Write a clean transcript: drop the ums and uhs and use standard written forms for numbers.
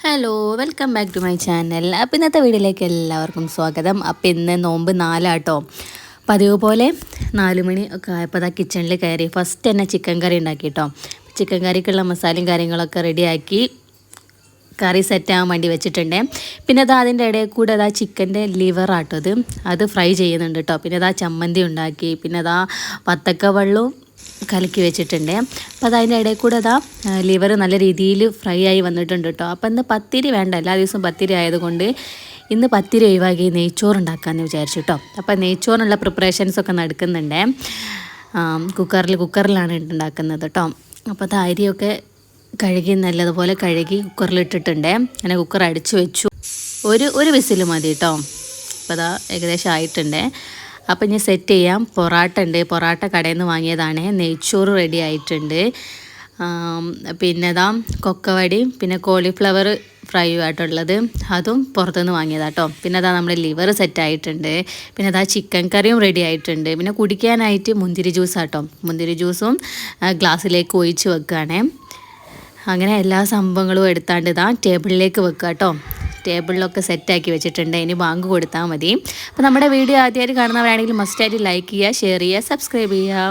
Hello welcome back to my channel. അപ്പോൾ ഇന്നത്തെ വീഡിയോയിലേക്ക് എല്ലാവർക്കും സ്വാഗതം. അപ്പോൾ ഇന്ന് നോമ്പ് 4 ആട്ടോ. പതിവ് പോലെ 4 മണി ഒക്കെ ആയപ്പോൾ അതാ കിച്ചണിൽ കയറി ഫസ്റ്റ് തന്നെ ചിക്കൻ കറി ഉണ്ടാക്കി കേട്ടോ. ചിക്കൻ കറിക്കുള്ള മസാലയും കാര്യങ്ങളൊക്കെ റെഡിയാക്കി കറി സെറ്റാകാൻ വേണ്ടി വെച്ചിട്ടുണ്ട്. പിന്നെ അതാ അതിൻ്റെ ഇടയിൽ കൂടെ അതാ ചിക്കൻ്റെ ലിവറാട്ടോ അത് ഫ്രൈ ചെയ്യുന്നുണ്ട് കേട്ടോ. പിന്നെ അതാ ചമ്മന്തി ഉണ്ടാക്കി, പിന്നെ അതാ വത്തക്ക വെള്ളവും കലക്കി വെച്ചിട്ടുണ്ട്. അപ്പോൾ അതതിൻ്റെ ഇടയിൽ കൂടെ അതാ ലിവർ നല്ല രീതിയിൽ ഫ്രൈ ആയി വന്നിട്ടുണ്ട് കേട്ടോ. അപ്പോൾ ഇന്ന് പത്തിരി വേണ്ട, എല്ലാ ദിവസവും പത്തിരി ആയതുകൊണ്ട് ഇന്ന് പത്തിരി ഒഴിവാക്കി നെയ്ച്ചോറ് ഉണ്ടാക്കാമെന്ന് വിചാരിച്ചു കേട്ടോ. അപ്പോൾ നെയ്ച്ചോറിനുള്ള പ്രിപ്പറേഷൻസൊക്കെ നടക്കുന്നുണ്ട്. കുക്കറിലാണ് ഉണ്ടാക്കുന്നത് കേട്ടോ. അപ്പോൾ അത് അരിയൊക്കെ കഴുകി നല്ലതുപോലെ കഴുകി കുക്കറിലിട്ടിട്ടുണ്ട്. അങ്ങനെ കുക്കർ അടിച്ചു വെച്ചു. ഒരു വിസിൽ മതി കേട്ടോ. അപ്പോൾ അതാ ഏകദേശം ആയിട്ടുണ്ട്. അപ്പോൾ ഇനി സെറ്റ് ചെയ്യാം. പൊറാട്ട ഉണ്ട്, പൊറാട്ട കടയിൽ നിന്ന് വാങ്ങിയതാണ്. നെയ്ച്ചോറ് റെഡി ആയിട്ടുണ്ട്. പിന്നെ അതാ കൊക്കവടിയും പിന്നെ കോളിഫ്ലവർ ഫ്രൈ ആയിട്ടുള്ളത് അതും പുറത്തുനിന്ന് വാങ്ങിയതാട്ടോ. പിന്നെ അതാ നമ്മുടെ ലിവർ സെറ്റ് ആയിട്ടുണ്ട്. പിന്നെ അതാ ചിക്കൻ കറിയും റെഡി ആയിട്ടുണ്ട്. പിന്നെ കുടിക്കാനായിട്ട് മുന്തിരി ജ്യൂസാട്ടോ. മുന്തിരി ജ്യൂസും ഗ്ലാസ്സിലേക്ക് ഒഴിച്ച് വെക്കുകയാണേ. അങ്ങനെ എല്ലാ സംഭവങ്ങളും എടുത്താണ്ട് ഇതാ ടേബിളിലേക്ക് വെക്കുക കേട്ടോ. ടേബിളിലൊക്കെ സെറ്റാക്കി വെച്ചിട്ടുണ്ട്. ഇനി ബാങ്ക് കൊടുത്താൽ മതി. അപ്പോൾ നമ്മുടെ വീഡിയോ ആദ്യമായിട്ട് കാണുന്നവരാണെങ്കിൽ മസ്റ്റായിട്ട് ലൈക്ക് ചെയ്യുക, ഷെയർ ചെയ്യുക, സബ്സ്ക്രൈബ് ചെയ്യുക.